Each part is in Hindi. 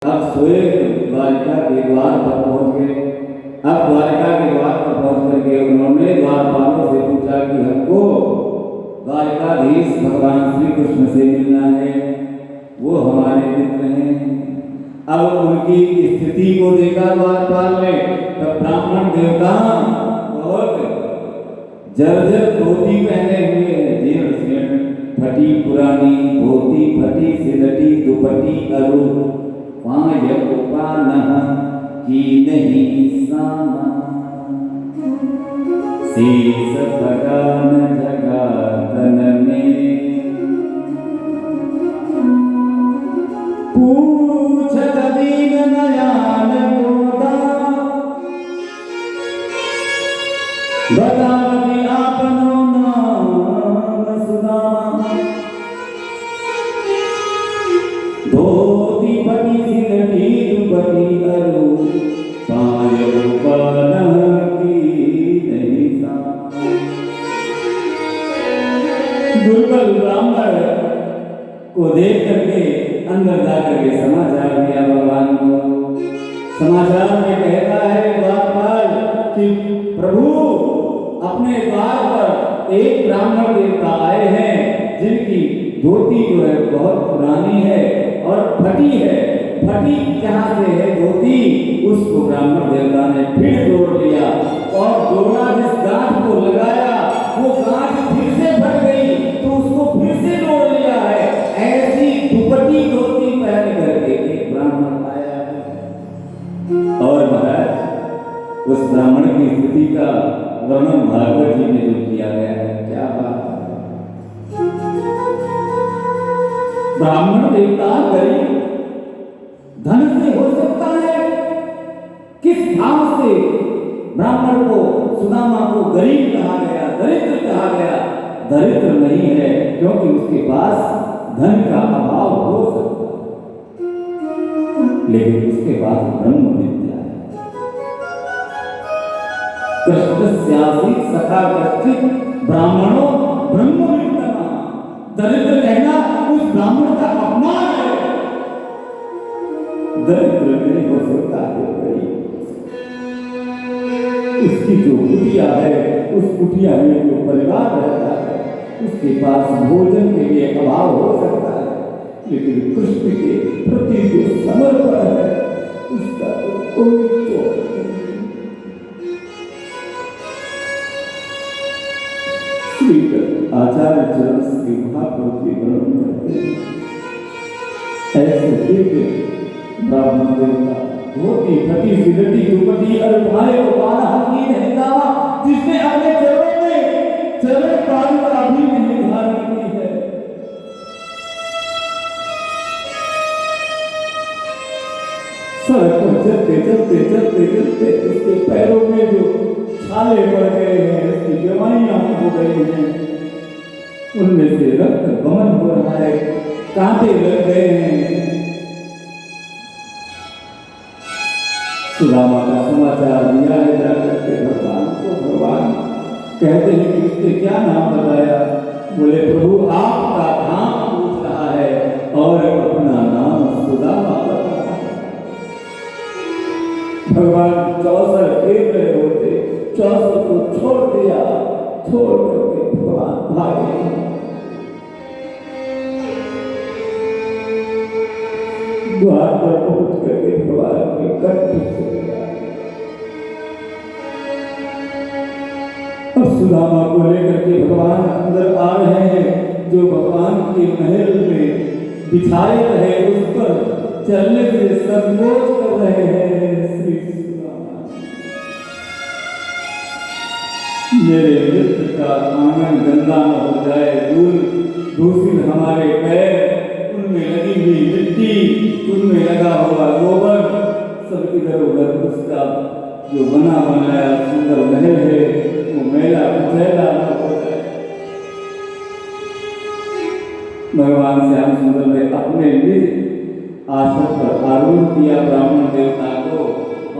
अब स्वयं द्वारिका के द्वार पर पहुंच गए। अब द्वारिका के द्वार पर पहुंच करके उन्होंने द्वारपालों से पूछा कि हमको द्वारिकाधीश भगवान श्री कृष्ण से मिलना है, वो हमारे मित्र हैं। अब उनकी स्थिति को देखा द्वारपाल ने, तब ब्राह्मण देवता बहुत जर्जर धोती पहने हुए हैं, जीर्ण शीर्ण फटी पुरानी धोती, फटी सिलटी दुपट्टी अरु पाय उपानह की नहीं सामा, शीस भगन जगा तन में पूछत दीन नयन गोदा, बतावती आपनो नाम सुदामा, धोती फटी सिलटी दुपट्टी अरु पाय उपानह की नहीं सामा। दुर्बल ब्राह्मण को देख करके अंदर जाकर के समाचार दिया भगवान को। समाचार में कहता है द्वारपाल कि प्रभु अपने द्वार पर एक ब्राह्मण देवता आए हैं, जिनकी धोती जो है बहुत पुरानी है और फटी है। फटी जहाँ से है धोती, उसको ब्राह्मण देवता ने फिर जोड़ लिया और जोड़ा जिस गांठ को लगाया वो गांठ फिर से फट गई, तो उसको फिर से जोड़ लिया है। ऐसी दुपट्टी धोती पहन करके एक ब्राह्मण आया है। और महाराज उस ब्राह्मण की स्थिति का वर्णन भागवत जी में जो किया गया है, क्या बात है। ब्राह्मण देवता गरीब, धन से हो सकता है, किस भाव से ब्राह्मण को सुदामा को गरीब कहा गया, दरिद्र कहा गया। दरिद्र नहीं है क्योंकि उसके पास धन का अभाव हो सकता है, लेकिन उसके पास ब्रह्म विद्या है। कृष्णस्यासि सखा कश्चित् ब्राह्मणो ब्रह्म विद्या। दरिद्र कहना उस ब्राह्मण का अपमान है। दरिद्र नहीं हो सकता है गरीब। उसकी जो कुटिया है, उस कुटिया में जो परिवार रहता है, उसके पास भोजन के लिए अभाव हो सकता है, लेकिन कृष्ण के प्रति जो समर्पण है उसका कोई तोड़ नहीं। आचार्य चरण श्री महाप्रभु की वर्णन करते हैं। ऐसे दिव्य ब्राह्मण देवता धोती फटी सिलटी दुपट्टी और भाई उपानह की नहीं दावा, जिसने अपने चरणों में चरण पादुका भी नहीं धारण की है। सड़क पर चलते चलते चलते चलते उसके पैरों में जो छाले पड़ गए हैं, उसकी बीमारियां हो गई हैं, उनमें से रक्त गमन हो रहा है, कांटे लग गए हैं। सुदामा का समाचार दिया है जाकर के भगवान को। भगवान कहते हैं कि उसने क्या नाम बताया? बोले प्रभु आपका नाम पूछ रहा है और अपना नाम सुदामा बता रहा है। भगवान 64 खेल रहे होते, 64 को छोड़ दिया, छोड़ करके भगवान भागे। द्वार पर पहुंच करके भगवान के कंठ से अब सुदामा को लेकर के भगवान अंदर आ रहे हैं। जो भगवान के महल में बिछाए रहे उस पर चलने से संकोच कर रहे हैं। श्री सुदामा, मेरे मित्र का आंगन गंदा न हो जाए, धूल दूषित हमारे पैर, उनमें लगी हुई मिट्टी, उनमें लगा हुआ गोबर, सब इधर उधर उसका जो बना बनाया सुंदर महल है वो मैला कुचैला न हो जाए। भगवान श्याम सुंदर ने अपने निज आसन पर आरूढ़ किया ब्राह्मण देवता को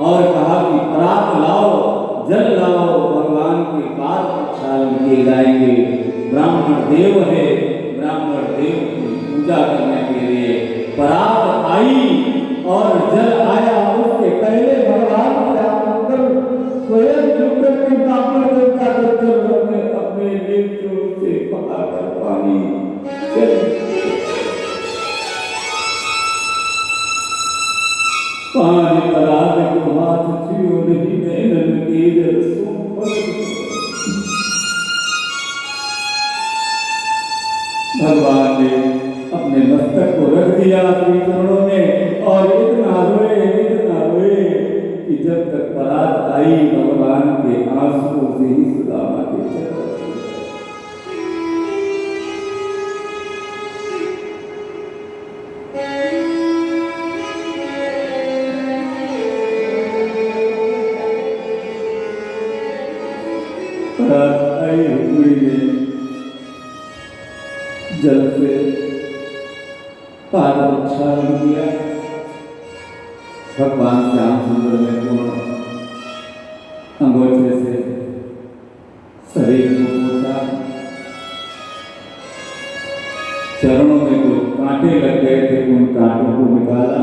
और कहा कि परात लाओ, जल लाओ, भगवान के पाद प्रक्षालन किए जाएंगे। ब्राह्मण देव है, ब्राह्मण देव की पूजा करने के लिए परात आई और जल आया उसके पहले भगवान स्वयं झुक करके ब्राह्मण देवता को जल अपने नेत्रों से बहाकर पानी पानी पराग को हाथ छुओ नहीं नैनन के जल भगवान ने अपने मस्तक को रख दिया अपने चरणों में और इतना रोए कि जब तक बारात आई भगवान के आंसुओं से ही सुदामा के चरण बारात आई हुई ने जल से पादोच्छारण किया। भगवान श्याम सुंदर ने पूर्ण अंगोछे से शरीर को पोंछा। चरणों में कुछ कांटे लग गए थे, उन कांटों को निकाला।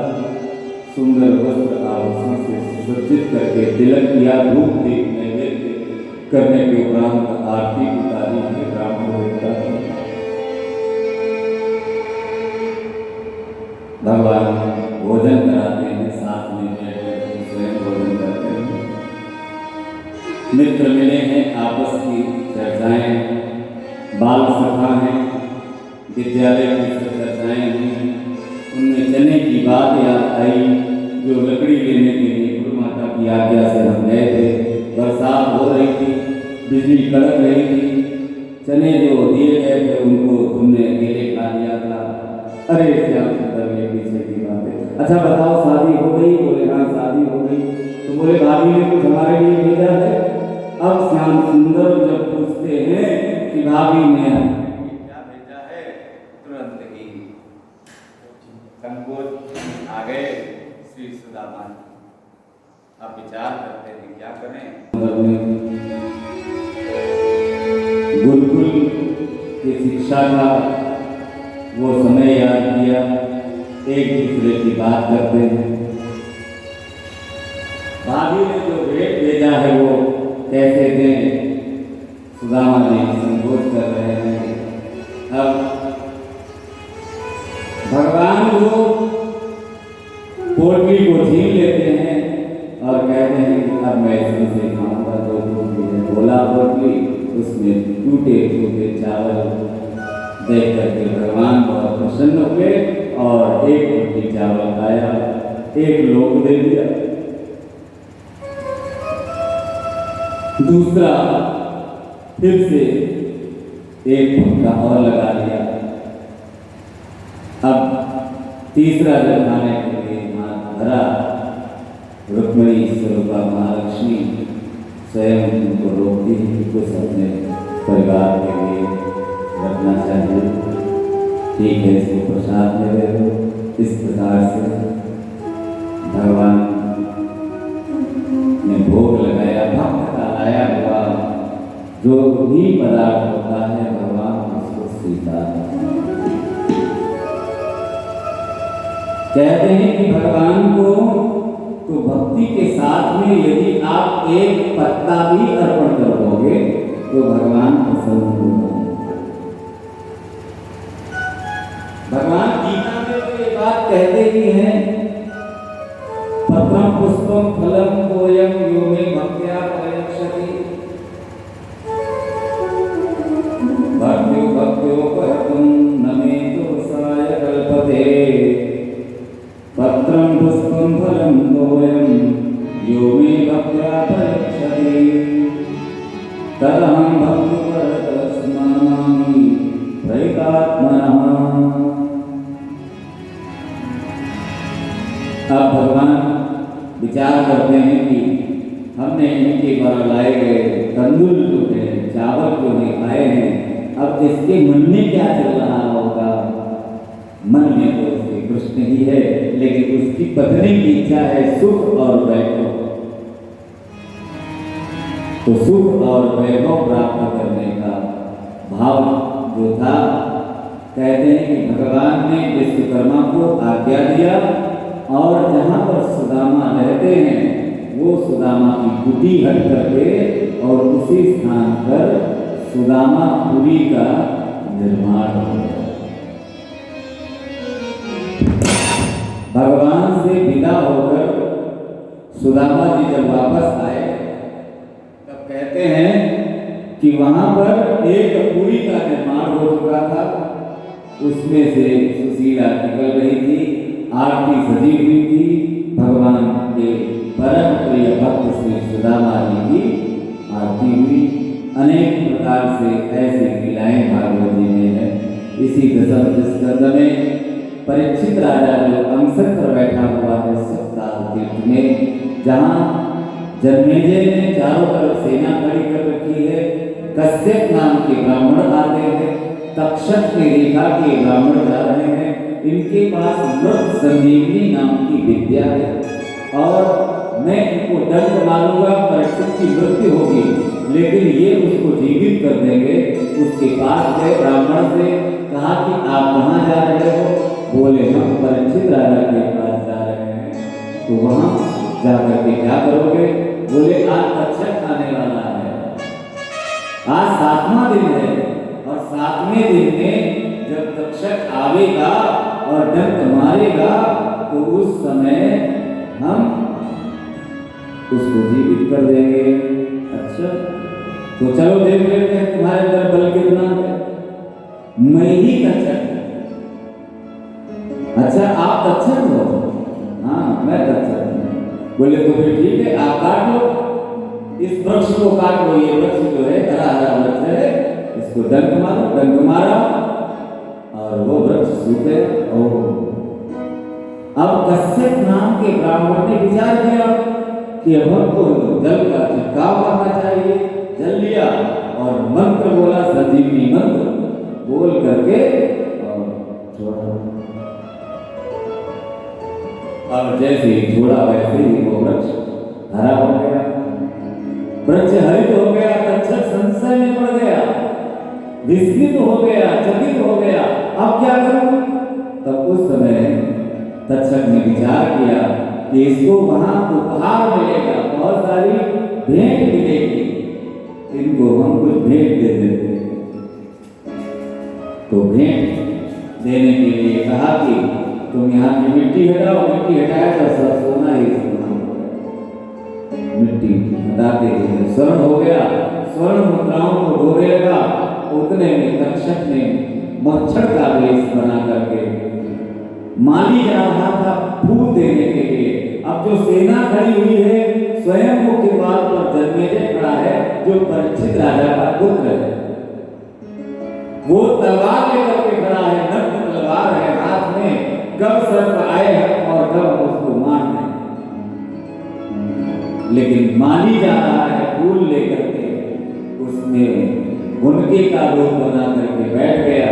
सुंदर वस्त्र आभूषण से सुसज्जित करके तिलक किया। धूप दीप नैवेद्य करने के उपरांत आरती उतारी के ब्राह्मण देवता भगवान भोजन कराते हैं, साथ में बैठकर स्वयं भोजन करते हैं। मित्र मिले हैं, आपस की चर्चाएं, बाल सखा हैं, विद्यालय की चर्चाएं हैं। उनमें चने की बात याद आई, जो लकड़ी लेने के लिए गुरु माता की आज्ञा से हम गए थे। बरसात हो रही थी, बिजली कड़क रही थी। चने जो दिए गए थे उनको तुमने अकेले खा लिया था। अरे श्याम सुंदर के पीछे की बात है। अच्छा बताओ शादी हो गई? बोले हाँ शादी हो गई। तो बोले भाभी ने कुछ हमारे लिए भेजा है? अब श्याम सुंदर जब पूछते हैं कि भाभी ने क्या भेजा है, तुरंत ही संकोच आ गए श्री सुदामा। अब विचार करते हैं क्या करें। गुरुकुल की शिक्षा का वो समय याद किया, एक दूसरे की बात करते हैं। भाभी ने जो भेंट भेजा है वो कैसे दें, सुदामा ने संकोच कर रहे हैं। अब भगवान वो पोटली को छीन लेते हैं और कहते हैं कि अब मैं इसमें से खाऊंगा। जो पोटली है बोला पोटली, उसमें टूटे टूटे चावल देख करके भगवान बहुत प्रसन्न हुए और एक रोटी चावल खाया, एक लोक दे दिया। दूसरा फिर से एक फुटका और लगा लिया। अब तीसरा जब खाने के लिए हाथ धरा, रुक्मिणी स्वरूपा महालक्ष्मी स्वयं उनको रोकती है कि कुछ अपने परिवार के लिए रखना चाहिए। ठीक है, इसको प्रसाद में दे दो। इस प्रकार से भगवान ने भोग लगाया। भक्त का लाया हुआ जो भी पदार्थ होता है भगवान उसको स्वीकार कहते हैं कि भगवान को तो भक्ति के साथ में यदि आप एक पत्ता भी अर्पण कर दोगे तो भगवान प्रसन्न होगा। भगवान गीता में तो ये बात कहते ही हैं, पत्रम पुष्पम फलम तोयम यो मे भक्त्या प्रयच्छति भक्त्यो भक्त्यो परतम न मे दोषाय कल्पते पत्रम पुष्पम फलम तोयम यो मे भक्त्या प्रयच्छति तदहं भक्तिपरतः स्मरामि प्रयतात्मनः। अब भगवान विचार करते हैं कि हमने इनके द्वारा लाए गए तंदूर जो है, चावल जो है खाए हैं, अब इसके मन में क्या चल रहा होगा। मन में तो उसके कृष्ण ही है, लेकिन उसकी पत्नी की इच्छा है सुख और वैभव। तो सुख और वैभव प्राप्त करने का भाव जो था, कहते हैं कि भगवान ने विश्वकर्मा को आज्ञा दिया और जहाँ पर सुदामा रहते हैं वो सुदामा की कुटी हट करके और उसी स्थान पर सुदामापुरी का निर्माण हो गया। भगवान से विदा होकर सुदामा जी जब वापस आए तब कहते हैं कि वहां पर एक पुरी का निर्माण हो चुका था, उसमें से सुशीला निकल रही थी, आरती सजी हुई थी। भगवान के परम प्रिय भक्त श्री सुदामा जी की आरती हुई। अनेक प्रकार से ऐसी लीलाएं भागवत जी में है। इसी दशम स्कंद में परीक्षित राजा जो अंसर पर बैठा हुआ है सप्ताह तीर्थ में, जहाँ जन्मेजय ने चारों तरफ सेना खड़ी कर रखी है, कश्यप नाम के ब्राह्मण आते हैं, तक्षक की रेखा के ब्राह्मण जा रहे हैं, इनके पास मृत संजीवनी नाम की विद्या है और मैं इनको दंड मारूंगा, परीक्षित की मृत्यु होगी लेकिन ये उसको जीवित कर देंगे। उसके पास गए, ब्राह्मण से कहा कि आप कहाँ जा रहे हो? बोले हम परीक्षित राजा के पास जा रहे हैं। तो वहां जाकर के क्या करोगे? बोले आज तक्षक आने वाला है, आज 7वां दिन है और 7वें दिन में जब तक्षक आवेगा और डंक मारेगा तो उस समय हम उसको जीवित कर देंगे। अच्छा तो चलो देख लेते हैं तुम्हारे अंदर बल कितना है। मैं ही तक्षक। अच्छा आप तक्षक हो? हाँ मैं तक्षक हूँ। बोले तो फिर ठीक है, आप काट लो, इस वृक्ष को काट लो, ये वृक्ष जो है हरा हरा वृक्ष है, इसको डंक मारो। डंक मारा और वो वृक्ष सूख गया। अब कश्यप नाम के ब्राह्मण ने विचार किया कि अब हमको जल का छिड़काव करना चाहिए। जल लिया और मंत्र बोला, संजीवनी मंत्र बोल करके और छोड़ा। और जैसे ही छोड़ा वैसे ही वो वृक्ष हरा हो गया, वृक्ष हरित हो गया। तक्षक संशय में पड़ गया, विस्मित हो गया, चकित हो गया, अब क्या करूं? तब उस समय तक्षक ने विचार किया कि इसको वहां उपहार मिलेगा, बहुत सारी भेंट मिलेगी, इनको हम कुछ भेंट दे देते हैं। तो भेंट देने के लिए कहा कि तुम यहाँ की मिट्टी हटाओ। मिट्टी हटाया तो सब सोना ही सोना हो गया। मिट्टी हटाते ही स्वर्ण हो गया। स्वर्ण मुद्राओं को ढोने लगा। उतने में तक्षक ने मच्छर का वेश बना करके माली जा रहा था फूल देने के लिए। अब जो सेना खड़ी हुई है, स्वयं वो के द्वार पर जन्मेजय खड़ा है जो परीक्षित राजा का पुत्र है। वो तलवार लेकर के खड़ा है, नग्न तलवार है हाथ में, कब सर्प आए और कब उसको मार दें। लेकिन माली जा रहा है फूल लेकर के, उसमें उनके का रूप बना करके बैठ गया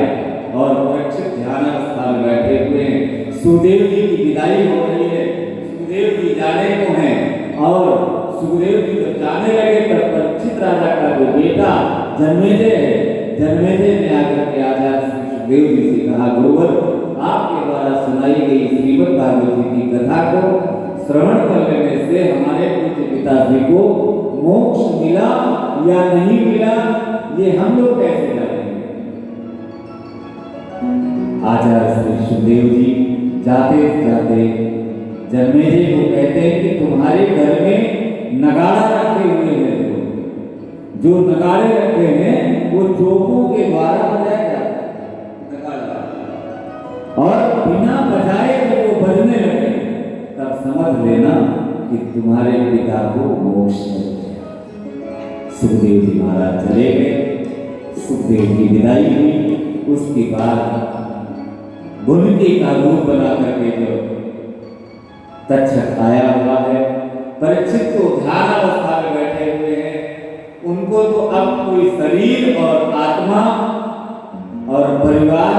और परीक्षित ध्यानावस्था में बैठे हुए हैं। सुखदेव जी की विदाई हो रही है, सुखदेव जी जाने को हैं और सुखदेव जी जब जाने लगे तब परीक्षित राजा का जो बेटा जन्मेजय है, जन्मेजय ने आकर के आचार्य सुखदेव जी से कहा, गुरुवर आपके द्वारा सुनाई गई श्रीमद् भागवत जी की कथा को श्रवण कर लेने से हमारे पूज्य पिताजी को मोक्ष मिला या नहीं मिला, ये हम लोग कैसे जानेंगे? आचार्य श्री सुखदेव जी जाते जाते जन्मेजय को कहते हैं कि तुम्हारे घर में नगाड़ा रखे हुए हैं, जो नगाड़े रखे हैं वो चोपों के द्वारा बजाया जाता है नगाड़ा, और बिना बजाए जब वो बजने लगे तब समझ लेना कि तुम्हारे पिता को मोक्ष मिल गया। सुखदेव जी महाराज चले गए, सुखदेव की विदाई हुई। उसके बाद गुणके का रूप बना करके जो तक्षक आया हुआ है, परीक्षित को ध्यान अवस्था में बैठे हुए हैं, उनको तो अब कोई शरीर और आत्मा और परिवार,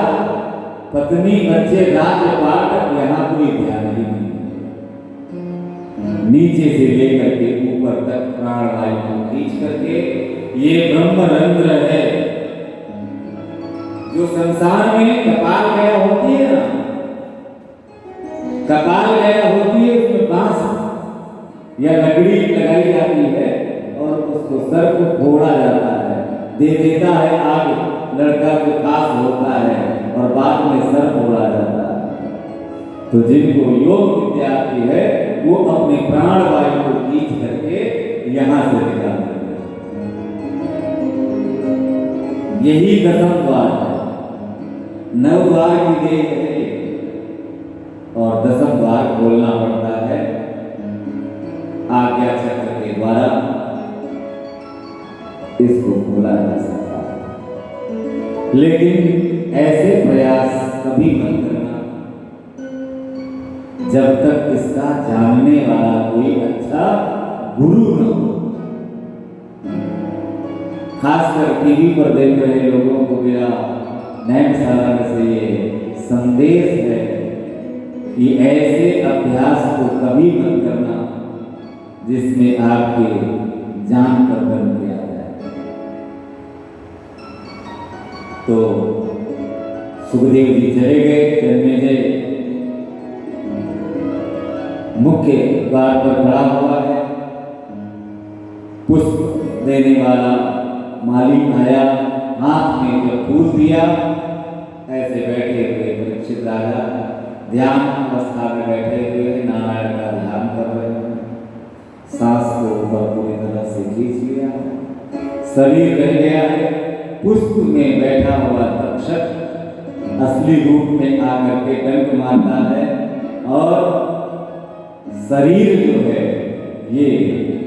पत्नी, बच्चे, राज्यपाट, यहाँ कोई ध्यान ही नहीं। नीचे से लेकर के ऊपर तक प्राणवायु को खींच करके ये ब्रह्मरंध्र है जो संसार में कपाल गया होती है ना, कपाल गया होती है, उसमें बांस या लकड़ी लगाई जाती है और उसको सर को फोड़ा जाता है, दे देता है आग, लड़का को खास होता है और बाद में सर फोड़ा जाता है। तो जिनको योग विद्या आती है वो अपने प्राण वायु को खींच करके यहां से निकाल देते हैं। यही दसम द्वार है। 9 द्वार की देख है और दसम द्वार खोलना पड़ता है आज्ञा चक्र के द्वारा, इसको खोला जा सकता है। लेकिन ऐसे प्रयास कभी मत करना जब तक इसका जानने वाला कोई अच्छा गुरु न हो। खासकर टीवी पर देख रहे लोगों को मेरा नैन सारा से ये संदेश है कि ऐसे अभ्यास को कभी मत करना जिसमें आपके जान पर बन किया जाए। तो सुखदेव जी चले गए, जन्मेजय मुख्य द्वार पर खड़ा हुआ है। पुष्प देने वाला माली आया, हाथ में जब फूल दिया, ऐसे बैठे हुए परीक्षित राजा ध्यान अवस्था में बैठे हुए नारायण का ध्यान कर रहे हैं। सांस को ऊपर पूरी तरह से खींच लिया, शरीर रह गया है। पुष्प में बैठा हुआ तक्षक असली रूप में आकर के डंक मारता है और शरीर जो है ये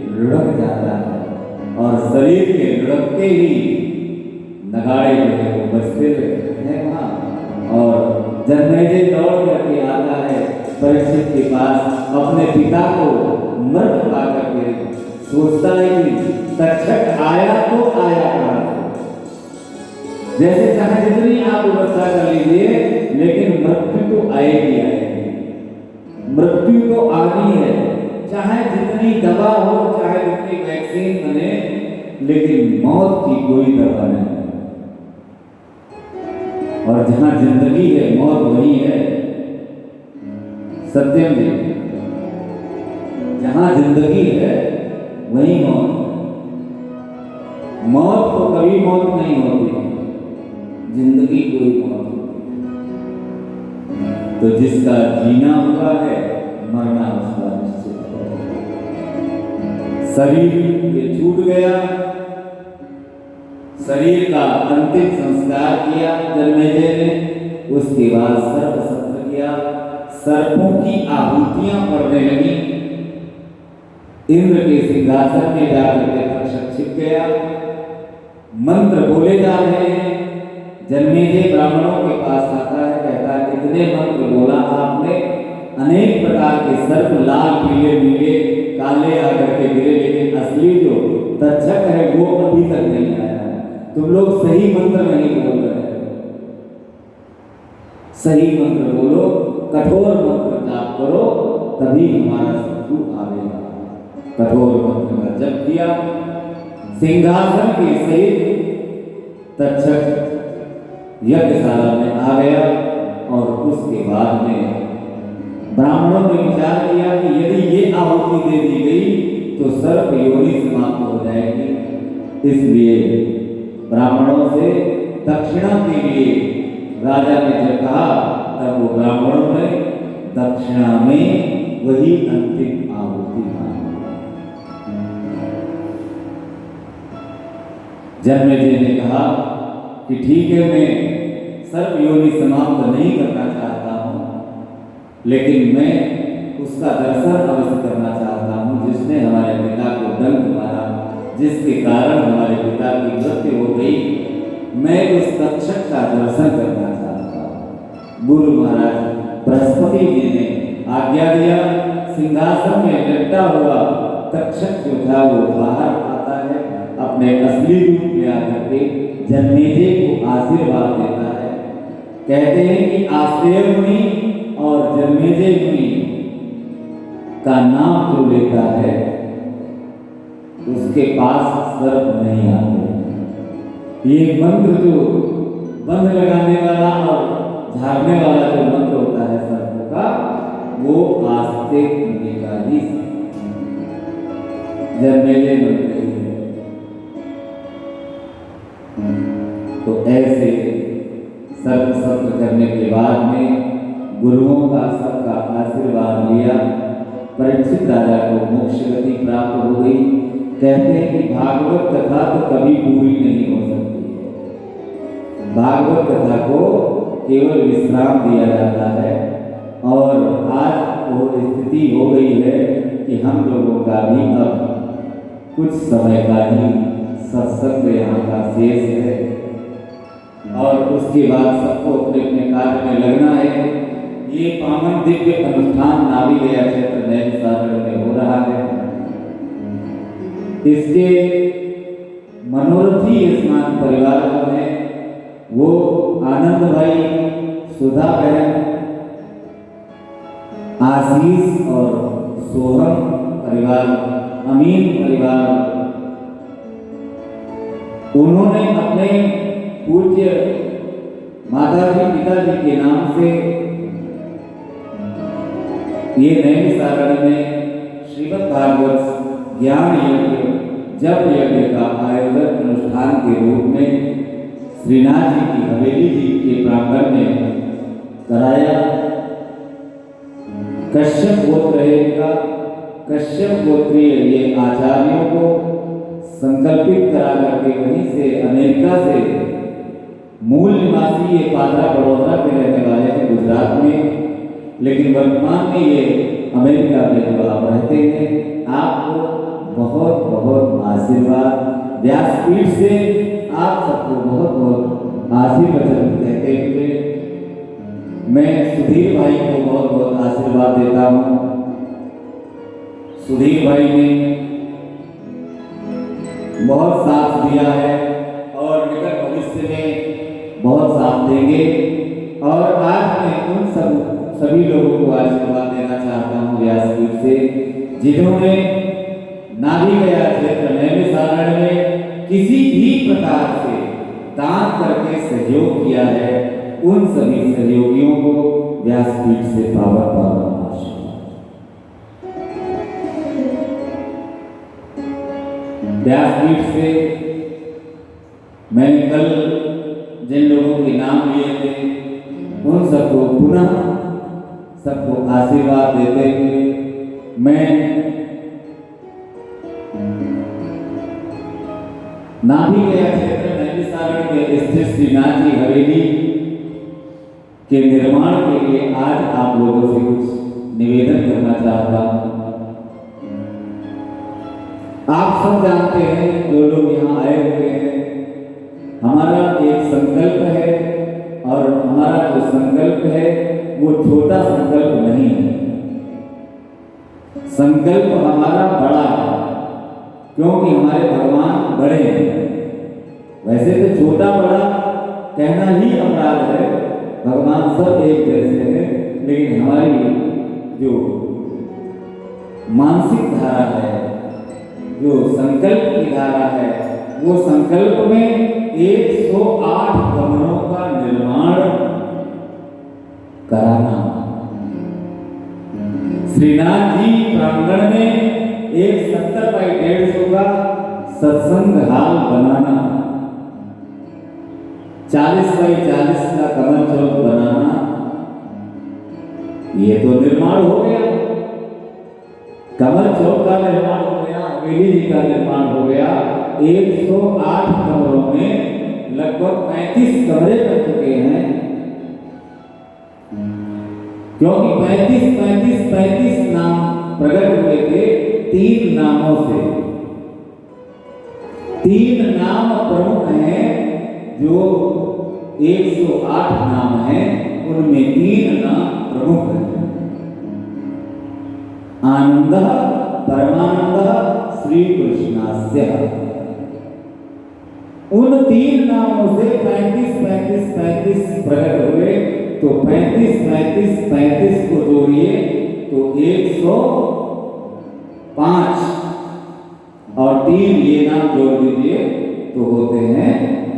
लुढ़क जाता है और शरीर के लुढ़कते ही नगाड़े जो है वो बजते हैं वहाँ। और जन्मेजय दौड़ करके आता है परीक्षित के पास, अपने पिता को मृत पा करके सोचता है कि तक्षक आया तो आया कहाँ से। जैसे चाहे जितनी आप व्यवस्था कर लीजिए लेकिन मृत्यु तो आएगी आएगी। मृत्यु तो आनी है, चाहे जितनी दवा हो, चाहे जितनी वैक्सीन बने, लेकिन मौत की कोई दवा नहीं। और जहां जिंदगी है मौत वही है। सत्यम जी, जहां जिंदगी है वही मौत है। मौत तो कभी मौत नहीं होती, जिंदगी कोई मौत होती। तो जिसका जीना हुआ है मरना उसका निश्चित है। शरीर ये छूट गया, शरीर का अंतिम संस्कार किया जन्मेजय ने। उसके बाद सर्प सत्र किया, सर्पों की आहुतियां पड़ने लगी। इंद्र के सिंहासन में जाकर के तक्षक छिप गया। मंत्र बोले जा रहे हैं। जन्मेजय ब्राह्मणों के पास आता है, कहता है इतने मंत्र बोला आपने, अनेक प्रकार के सर्प लाल पीले नीले काले आकर के गिरे, लेकिन असली जो तक्षक है वो अभी तक नहीं आया है। तुम लोग सही मंत्र नहीं बोल रहे हैं। सही मंत्र बोलो, कठोर मंत्र जाप करो, तभी हमारा शत्रु आवेगा। कठोर मंत्र का जप किया, सिंहासन के सहित तक्षक यज्ञशाला में आ गया। और उसके बाद में ब्राह्मणों ने विचार किया कि यदि ये आहुति दे दी गई तो सर्प योनि समाप्त हो जाएगी। इसलिए ब्राह्मणों से दक्षिणा के लिए राजा ने जब कहा, तब वो ब्राह्मणों ने दक्षिणा में वही अंतिम आहुति मांगी। जन्मेजय ने कहा कि ठीक है, मैं सर्प योनि समाप्त नहीं करना चाहता हूं, लेकिन मैं उसका दर्शन अवश्य करना चाहता हूं जिसने हमारे पिता को डंक मारा, जिसके कारण हमारे पिता की मृत्यु हो गई। मैं उस तक्षक का दर्शन करना चाहता हूं। गुरु महाराज बृहस्पति जी ने आज्ञा दिया। सिंहासन में लेटा हुआ तक्षक जो था वो बाहर आता है, अपने असली रूप में आकर के जन्मेजय को आशीर्वाद देता है। कहते हैं कि आस्तेय मुनि और जन्मेजय मुनि का नाम जो लेता है उसके पास सर्प नहीं आते। ये मंत्र जो बंध लगाने वाला और झाड़ने वाला जो मंत्र होता है सर्पों का, वो आस्तिक मुनि का ही जब मेले बनते हैं तो ऐसे सर्व सत्य करने के बाद में गुरुओं का सबका आशीर्वाद लिया। परीक्षित राजा को मोक्ष गति प्राप्त हो गई। कहते हैं कि भागवत कथा तो कभी पूरी नहीं हो सकती है। भागवत कथा को केवल विश्राम दिया जाता है और आज वो स्थिति हो गई है कि हम लोगों का भी अब कुछ समय का ही सत्संग यहाँ का शेष है और उसके बाद सबको अपने अपने कार्य में लगना है। ये पावन दिव्य अनुष्ठान नाभिगया क्षेत्र नैमिषारण्य में हो रहा है। इसके मनोरथी स्नान परिवार में वो आनंद भाई, सुधा बहन, आशीष और सोहम परिवार, अमीन परिवार, उन्होंने अपने पूज्य माताजी पिताजी के नाम से ये नैमिषारण्य में श्रीमद् भागवत ज्ञान यज्ञ जप यज्ञ का आयोजन अनुष्ठान के रूप में श्रीनाथ जी की हवेली जी के प्रांगण में कराया। कश्यप गोत्र का कश्यप गोत्रीय ये आचार्यों को संकल्पित करा करके वहीं से अमेरिका से मूल निवासी ये पात्रा बड़ौदा के रहने वाले हैं गुजरात में, लेकिन वर्तमान में ये अमेरिका में जो आप रहते हैं, आपको बहुत बहुत आशीर्वाद। व्यासपीठ से आप सबको बहुत बहुत आशीर्वचन कहते हुए मैं सुधीर भाई को बहुत बहुत आशीर्वाद देता हूँ। सुधीर भाई ने बहुत साथ दिया है और निकट भविष्य में बहुत साथ देंगे और आज मैं उन सभी लोगों को आशीर्वाद देना चाहता हूँ व्यासपीठ से, जिन्होंने नाभिगया क्षेत्र नैमिषारण्य में किसी भी प्रकार से दान करके सहयोग किया है। उन सभी सहयोगियों को व्यासपीठ से पावन पावन व्यासपीठ से मैंने कल जिन लोगों के नाम लिए थे उन सबको पुनः सबको आशीर्वाद देते हुए मैं नाभिगया क्षेत्र नैमिषारण्य में स्थित श्रीनाथ जी हवेली के निर्माण के लिए आज आप लोगों से कुछ निवेदन करना चाहता हूँ। आप सब जानते हैं जो लोग यहाँ आए हुए हैं, हमारा एक संकल्प है और हमारा जो संकल्प है वो छोटा संकल्प नहीं है। संकल्प हमारा बड़ा है क्योंकि हमारे भगवान बड़े हैं। वैसे तो छोटा बड़ा कहना ही अपराध है, भगवान सब एक जैसे हैं, लेकिन हमारी जो मानसिक धारा है, जो संकल्प की धारा है, वो संकल्प में 108 कमरों का निर्माण कराना। श्रीनाथ जी प्रांगण में एक 70 बाई 150 का सत्संग हाल बनाना, 40 बाई 40 का कमल चौक बनाना, ये तो निर्माण हो गया। कमल चौक का निर्माण हो गया, हवेली जी का निर्माण हो गया। 108 कमरों में लगभग 35 कमरे बन चुके हैं, क्योंकि 35 नाम प्रकट हुए थे 3 नामों से। 3 नाम प्रमुख हैं, जो 108 नाम हैं उनमें 3 नाम प्रमुख हैं। आनंद परमानंद श्री कृष्णास्य। उन 3 नामों से 35 प्रकट हुए, तो 35 को जोड़िए तो 105 और 3 ये नाम जोड़ दीजिए तो होते हैं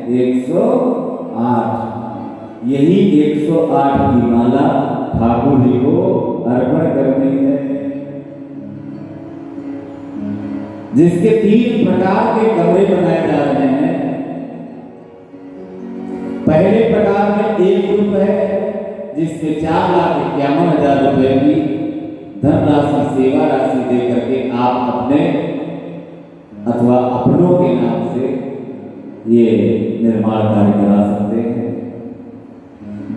108। यही 108 की माला ठाकुर जी को अर्पण करनी है। जिसके 3 प्रकार के कमरे बनाए जा रहे हैं। पहले प्रकार में एक ग्रुप है जिसमें 4,51,000 रुपए की धनराशि सेवा राशि दे करके आप अपने अथवा अपनों के नाम से ये निर्माण कार्य करा सकते हैं।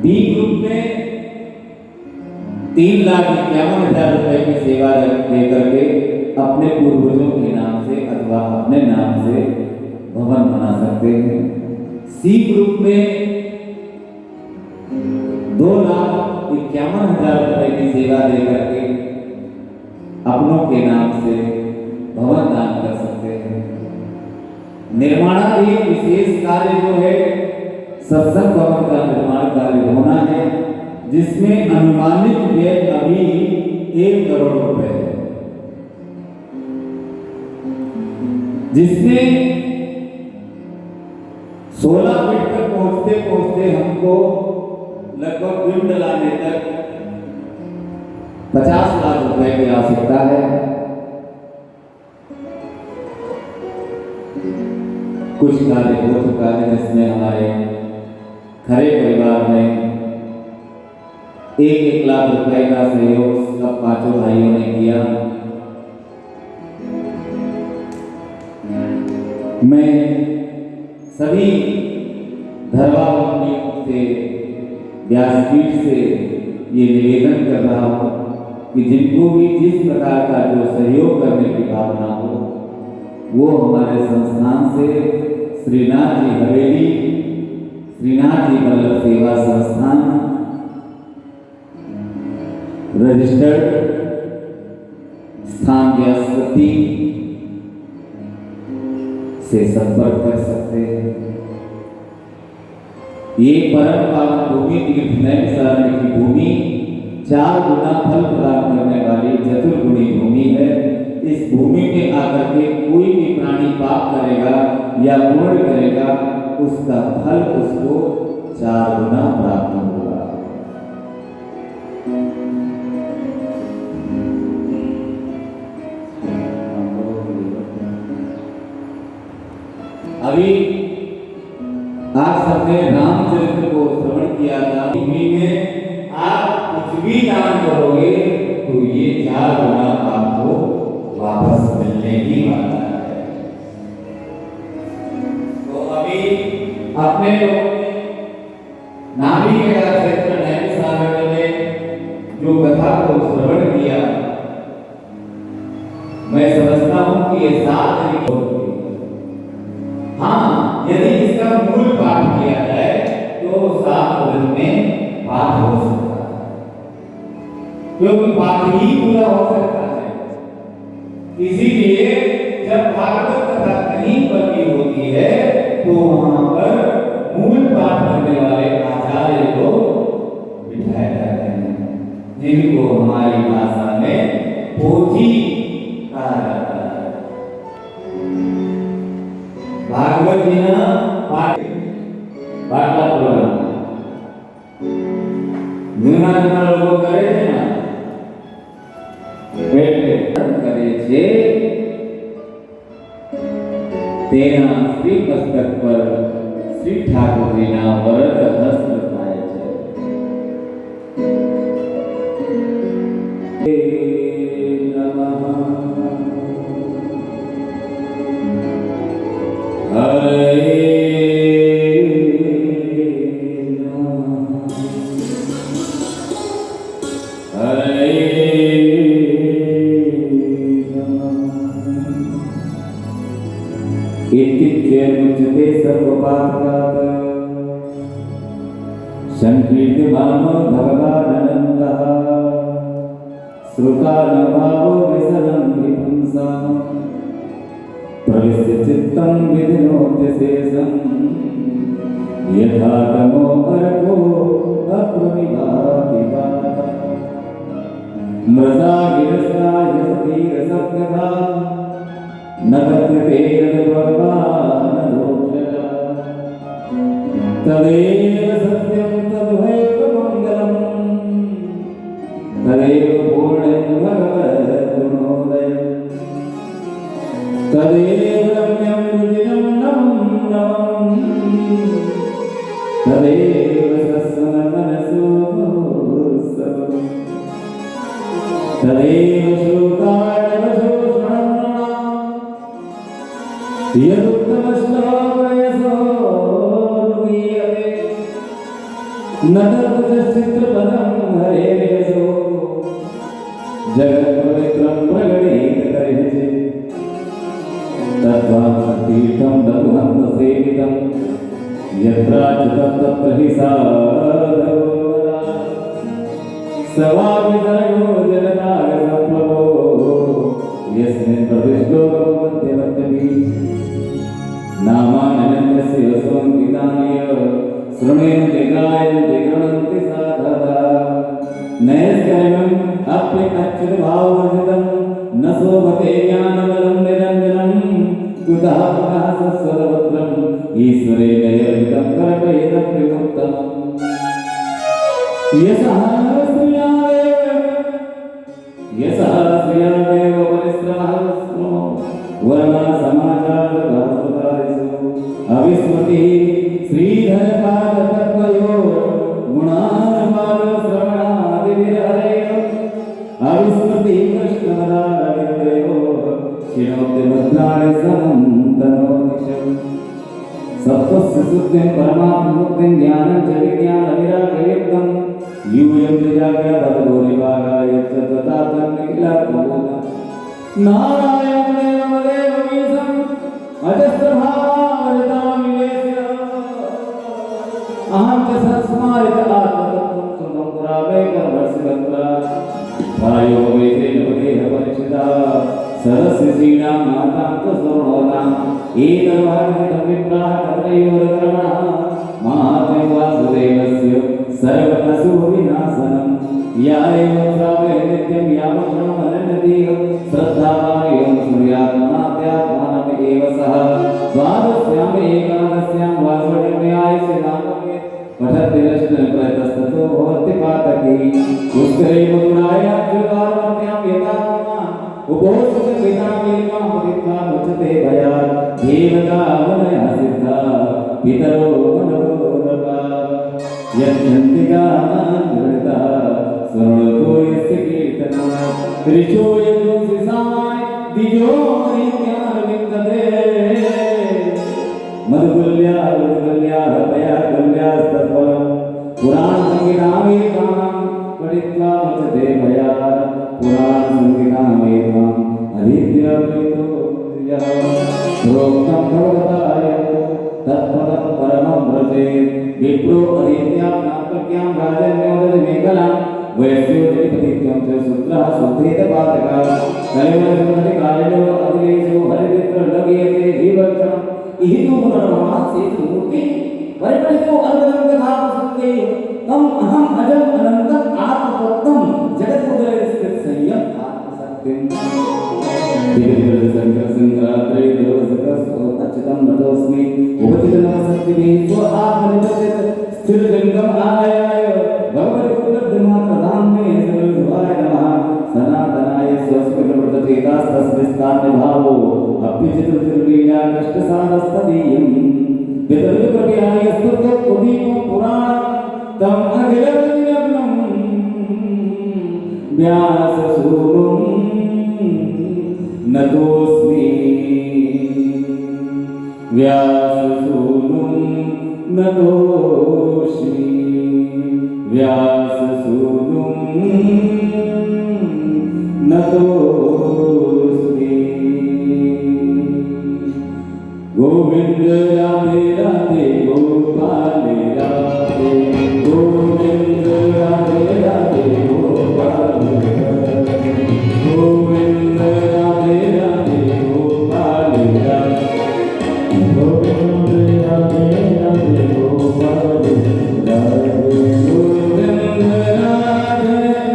बी ग्रुप में 3,51,000 रुपए की सेवा दे करके अपने पूर्वजों के नाम से अथवा अपने नाम से भवन बना सकते हैं। सी ग्रुप में 2,51,000 रुपए की सेवा दे करके अपनों के नाम से भवन दान कर सकते हैं। निर्माणाधीन विशेष कार्य जो है सत्संग भवन का निर्माण कार्य होना है, जिसमें अनुमानित व्यय अभी 1 करोड़ रुपए है, जिसमें 16 फीट तक पहुंचते पहुंचते हमको लगभग पिंड लाने तक 50 लाख रुपए की आवश्यकता है। कुछ कार्य हो चुका है जिसमें हमारे खरे परिवार ने 1-1 लाख रुपए का सहयोग सब 5 भाइयों ने किया। मैं सभी धर्मावलंबियों से व्यासपीठ से ये निवेदन कर रहा हूँ कि जिनको भी जिस प्रकार का जो सहयोग करने की भावना हो वो हमारे संस्थान से श्रीनाथ जी हवेली, श्रीनाथ जी वल्लभ सेवा संस्थान, रजिस्टर्ड स्थान व्यासपति से संपर्क कर सकते हैं। ये परम पावन भूमि तीर्थ नैमिषारण्य की भूमि 4 गुना फल प्रदान करने वाली चतुर्गुणी भूमि है। इस भूमि में आकर के कोई भी प्राणी पाप करेगा या पुण्य करेगा, उसका फल उसको 4 गुना प्राप्त होगा। अभी आप सबने रामचरित्र को श्रवण किया था। भूमि में आप कुछ भी दान करोगे तो ये 4 गुना आपको वापस मिलने ही वाला है। तो अभी अपने नाभि के क्षेत्र नैमिषारण्य में जो कथा को श्रवण किया, मैं समझता हूं कि ये 7 तरीकों। हाँ, यदि इसका मूल पाठ किया जाए तो 7 दिन में पाठ हो सकता है, क्योंकि पाठ ही पूरा हो सकता है। इसीलिए जब भागवत कथा कहीं पर भी होती है तो वहां पर मूल पाठ करने वाले आचार्य को बिठाए जाते हैं, जिनको हमारी भाषा में पोथी कहा जाता है। भागवत जी ना पाठ बाटला प्रोग्राम जूना लोगों करे છે ना એટલે કરે છે તેના શ્રી મસ્તક પર શ્રી ઠાકોરજીના વરદ હસ્ત થાય છે। मुझते सर्वपातकात् संकीर्तिमानो भगवानन्दः श्रुतानुभावो व्यसनं विपुंसां प्रविश्य चित्तं विधिनोत्य शेषं यथा तमो अर्को अप्रविभाति मृदा गिरसा यस्तीरसप्यथा न तत्ते भगवान् दोषः तदेव सत्यं तद्वैव मंगलम् तदेव तदेव रम्यं रुचिरं नमं नमं तदेव सस्वनमनसो भवोत्सवम् तदेव शोकाणवशोषणम् यदुत्तमश्लोकयसो नुगीयते न तत्तश्चित्रपदं हरेर्यसो जगत्पवित्रं प्रगणेत तद्वाक्तीर्थं दधुहन्तसेवितं यत्राच्युतं तत्र हि साधवो सवावितयो जगदागसप्लवो यस्मिन् प्रतिष्ठो मध्यवर्तति नामानन्यस्य संकितानि शृण्वन्ति गायन्ति गृह्णन्ति साधवः नैष्कर्म्यम् अप्यच्युतभाववर्जितं न शोभते ज्ञानबलं निरञ्जनं कुतः पुनः सत्स्वरपुत्रम् ईश्वरेण यर्वितं कर्मयेदं विमुक्तम् यशः श्रियादेव परिश्रमः वर्णः समाचारदासुदारिषु अविस्मृतिः श्रीधरपादपद्मयो गुणानुपादश्रवणादिविरहरेण अविस्मृतिः कृष्णवदारविन्दयो क्षिणोक्तिमुद्राणि समन्तनोदिशम् सत्त्वस्य शुद्धिं परमात्ममुक्तिं ज्ञानं च विज्ञानविरागयुक्तं यूयं त्रिजाग्रपदगोरिभागाय च तथातं निखिलात्मभूतं नारायणदेवमीशम् अजस्रभावामृतामिवेश्य अहं च संस्मारित आत्मतत्त्वं सुतं पुरावेकवर्षगत्रा प्रायोगवेदेन पदेह परिचिता सरस्य श्रीणां मातां च स्वर्णोदाम् एतद्वाक्यं विप्राः तत्रैवोरकर्मणः महात्म्यं वासुदेवस्य सर्वनशुभविनाशनं या एव श्रावय नित्यं यावक्षणमनन्यतीह श्रद्धावान् सूर्यात्मनात्यात्मानमेव सः द्वादश्यां एकादश्यां वासवन्यायस्य नामके पठति लक्ष्मणप्रतस्ततो भवति पातकी पुष्करे मधुरायां यथात्मा उपोषितपितामेवां पठित्वा मुच्यते भयात् देवतावनयः सिद्धा पितरो मनोरमा यच्छन्तिकामान् दृढता स्वर्णतो यस्य कीर्तनं ऋषो यदुंसिसाय दिजो नित्यानविन्दते मधुकुल्याः पयाकुल्यास्तत्फलं पुराणसंहितामेतां पठित्वा मुच्यते भयात् पुराणसंहितामेताम् अधीत्य यः प्रोक्तं भगवता तत्पदं परमं व्रजेत् विप्रो अधीत्यां नाटक्यां राजन्योदति मेखलां वयस्योदतिपतित्वं च सूत्रः शुद्धेतपातकः कलिवरसुमतिकारिणो अतिलेशो हरिमित्रलगीयते जीवक्षणम् इहितो पुनर्भवासेतुमूर्ति परिपरितो अनन्तं तथापसत्ते तम् अहम् अजम् अनन्तम् आत्मतत्त्वं जगदुदयस्थित संयम आत्मसत्यम् दिव्यसंग्रहसंग्रात्रे देवसकस्तो अच्युतं नतोऽस्मि उपचितनमसक्तिभिः स्व आत्मनिपतित स्थिरजङ्गम आलयाय भगवद्गुरुप्रधान्मे सर्वविभाय नमः सनातनाय स्वस्मितमृतचेतास्तस्मिस्तान्यभावो अभ्युचिततिर्लीला कष्टसारस्तदीयम् पितृकृपयाय स्तुत्वोदीपं पुराणं तम् अखिलविलग्नं व्याससूनुं नतोऽस्मि व्याससूनुं नतोऽस्मि व्याससूनुं नतोऽस्मि गोविंद राधे राधे गोपाल राधे गोविंद राधे राधे गोपाल गोविंद राधे राधे गोपाल राधे गोविंद राधे राधे गोपाल राधे गोविंद राधे गोपाल राधे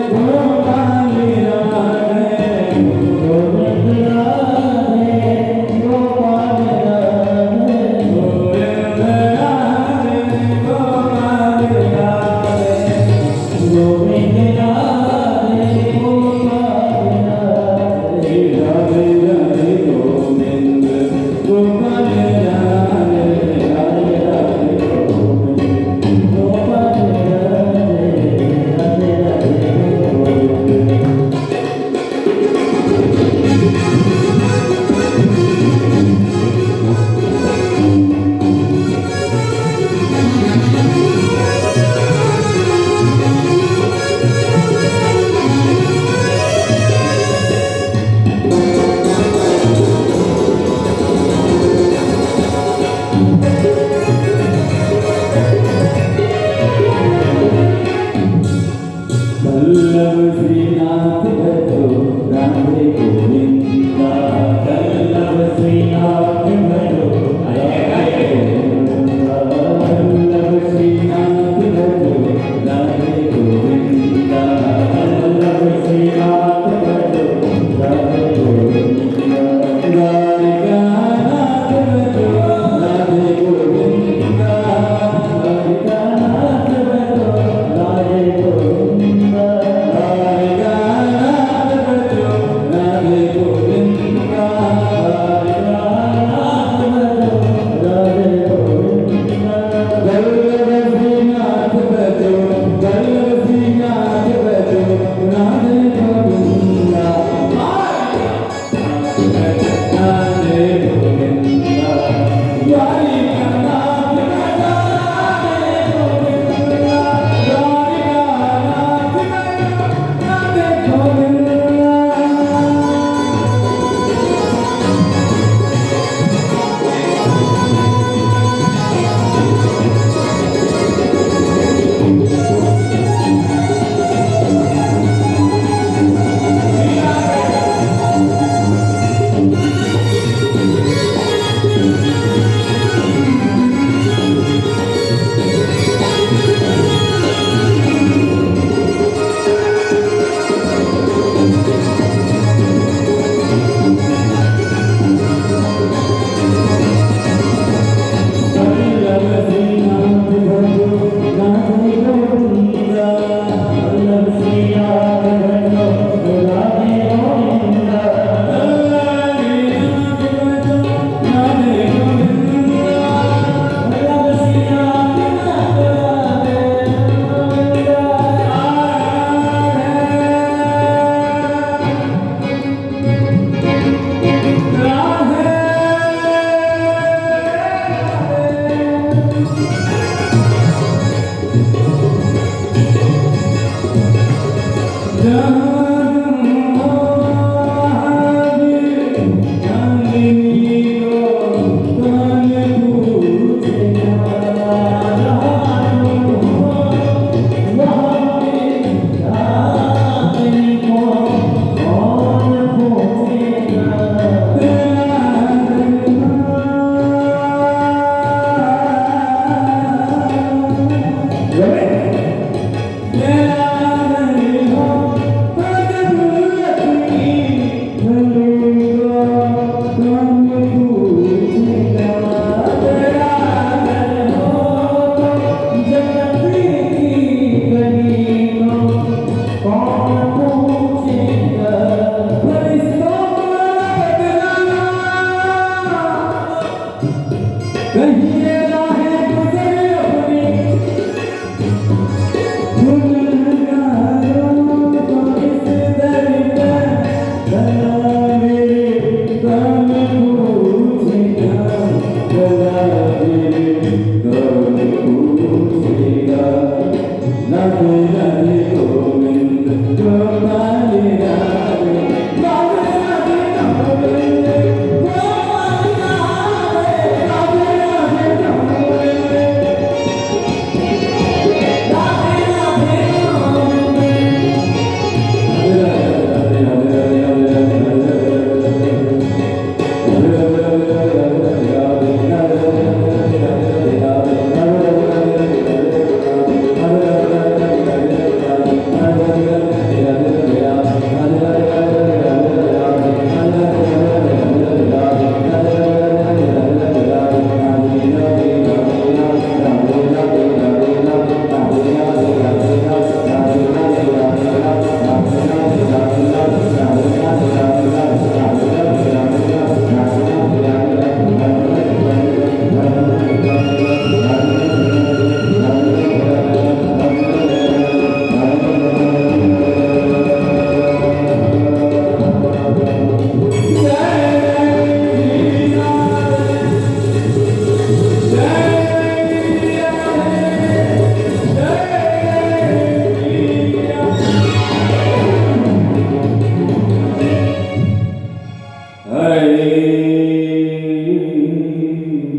गोविंद राधे गोपाल गोविंद वल्लभ श्रीनाथ भजो राधे गोविंदा वल्लभ श्रीनाथ भजो राधे गोविंदा वल्लभ श्रीनाथ भजो राधे गोविंदा वल्लभ श्रीनाथ भजो राधे गोविंदा द्वारिकानाथ भजो राधे गोविंदा द्वारिकानाथ भजो राधे गोविंदा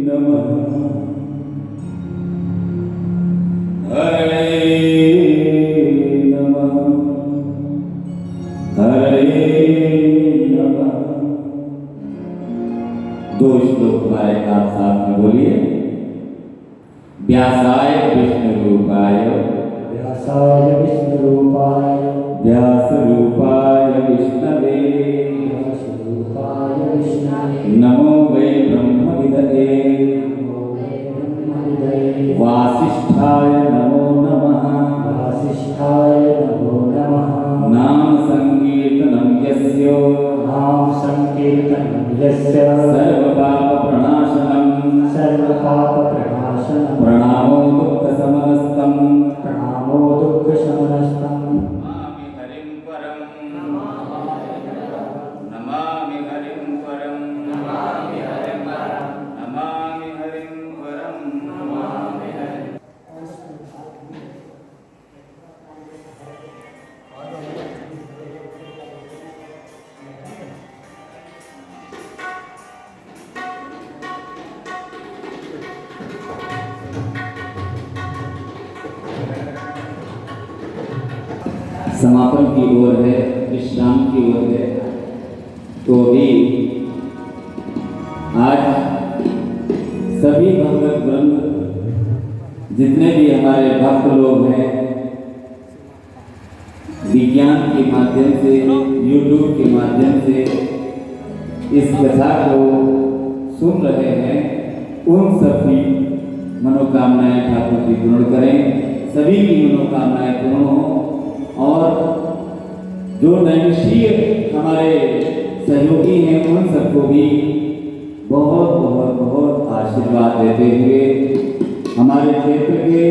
नमः हरे नमः हरे नमः। दो श्लोक हमारे आप साथ में बोलिए। व्यासाय विष्णु रूपाय व्यासाय विष्णुरूपाय व्यासरूपाय विष्णवे व्यासरूपाय विष्णवे नमो वै ब्रह्मविदये नमो वै ब्रह्मविदये वासिष्ठाय नमो नमः वासिष्ठाय नमो नमः। नाम संकीर्तनं यस्य नाम संकीर्तनं यस्य सर्वपापप्रणाशनं सर्वपापप्रणाशनं प्रणामो दुःखशमनस्तं प्रणामो दुःखशमनस्तं नमामि हरिं परं नमामि हरिं परं नमामि हरिं परं। समापन की ओर है, विश्राम की ओर है। तो भी आज सभी भगवत ग्रंथ जितने भी हमारे भक्त लोग हैं विज्ञान के माध्यम से, यूट्यूब के माध्यम से इस कथा को सुन रहे हैं, उन सभी मनोकामनाएं ठाकुर जी पूर्ण करें, सभी की मनोकामनाएं पूर्ण हो। और जो नैमिषीय हमारे सहयोगी हैं उन सबको भी बहुत बहुत बहुत आशीर्वाद देते हुए, हमारे क्षेत्र के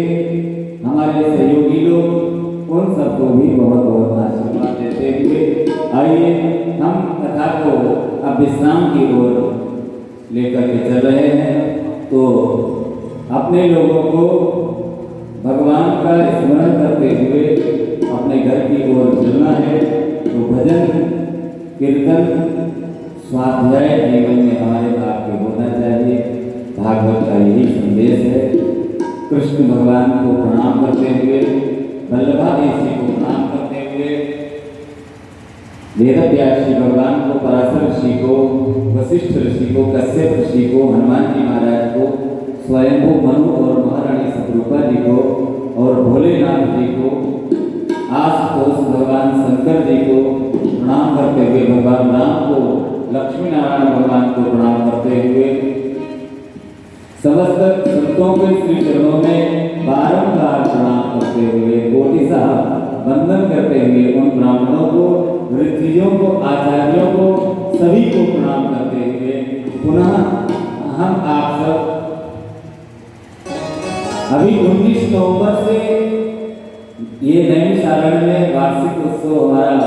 हमारे सहयोगी लोग उन सबको भी बहुत बहुत आशीर्वाद देते हुए आइए हम कथा को अब विश्राम की ओर लेकर के चल रहे हैं। तो अपने लोगों को भगवान का स्मरण करते हुए अपने घर की ओर चलना है। तो भजन कीर्तन स्वाध्याय जीवन में हमारे आपके होना चाहिए। भागवत का यही संदेश है। कृष्ण भगवान को प्रणाम करते हुए, वल्लभादेव जी को प्रणाम करते हुए, वेदव्यास जी भगवान को, पराशर ऋषि को, वशिष्ठ ऋषि को, कश्यप ऋषि को, हनुमान जी महाराज को, स्वयंभू मनु और महारानी सतरूपा जी को और भोलेनाथ जी को, आशुतोष भगवान शंकर जी को प्रणाम करते हुए, भगवान राम को, लक्ष्मी नारायण भगवान को प्रणाम करते हुए, समस्त संतों के श्री चरणों में बारंबार प्रणाम करते हुए, कोटिशः वंदन करते हुए, उन ब्राह्मणों को, ऋषियों को, आचार्यों को, सभी को प्रणाम करते हुए पुनः हम आप सब अभी 19 नवंबर से ये नैमिषारण्य में वार्षिक उत्सव हमारा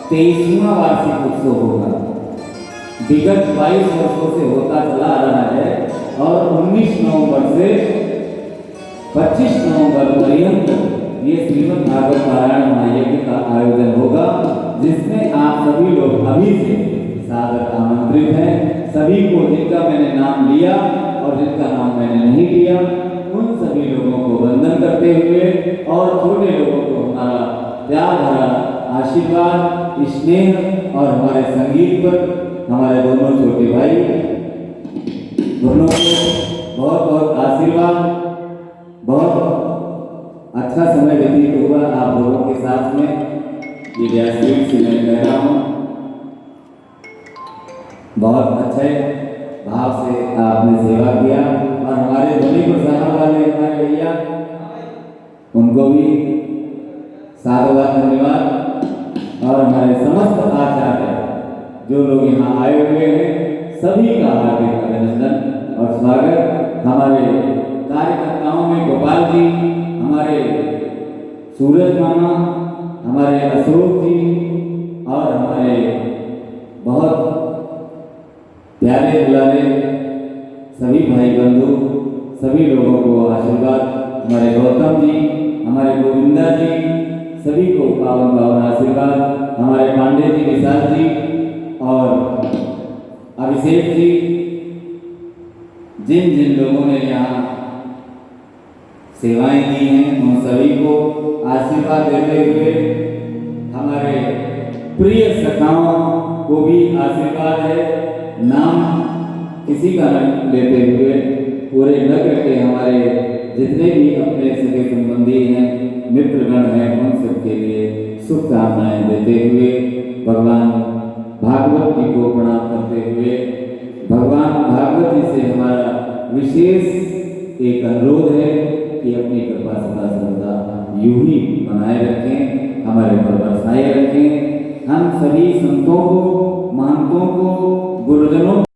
23वां वार्षिक उत्सव होगा। विगत 22 वर्षों से होता चला आ रहा है और 19 नवंबर से 25 नवंबर पर्यंत ये श्रीमद् भागवत पारायण महायज्ञ का आयोजन होगा, जिसमें आप सभी लोग अभी से सादर आमंत्रित हैं। सभी को जिनका मैंने नाम लिया और जिनका नाम मैंने नहीं लिया, उन सभी लोगों को वंदन करते हुए और छोटे लोगों को हमारा प्यार भरा आशीर्वाद, स्नेह और हमारे संगीत पर हमारे दोनों छोटे भाई दोनों को बहुत बहुत आशीर्वाद। बहुत अच्छा समय व्यतीत हुआ आप लोगों के साथ में। ये व्यासपीठ से मैं कह रहा हूँ, बहुत अच्छे भाव से आपने सेवा किया और हमारे ध्वनि प्रसारण वाले हमारे भैया, उनको भी साधुवाद धन्यवाद। और हमारे समस्त आचार्य जो लोग यहाँ आए हुए हैं, सभी का हार्दिक अभिनंदन और स्वागत। हमारे कार्यकर्ताओं में गोपाल जी, हमारे सूरज मामा, हमारे अशोक जी और हमारे बहुत प्यारे दुलारे सभी भाई बंधु, सभी लोगों को आशीर्वाद। हमारे गौतम जी, हमारे गोविंदा जी, सभी को पावन पावन आशीर्वाद। हमारे पांडे जी, विशाल जी और अभिषेक सेठ जी, जिन जिन लोगों ने यहाँ सेवाएं दी हैं उन सभी को आशीर्वाद देते हुए हमारे प्रिय सखाओं को भी आशीर्वाद है। नाम किसी का न लेते हुए पूरे नगर के हमारे जितने भी अपने सगे संबंधी हैं, मित्रगण हैं, उन सबके लिए शुभकामनाएं देते हुए भगवान भागवत जी को प्रणाम करते हुए भगवान भागवत जी से हमारा विशेष एक अनुरोध है कि अपनी कृपा सदा सर्वदा यूं ही बनाए रखें, हमारे ऊपर बरसाए रखें। हम सभी संतों को, महंतों को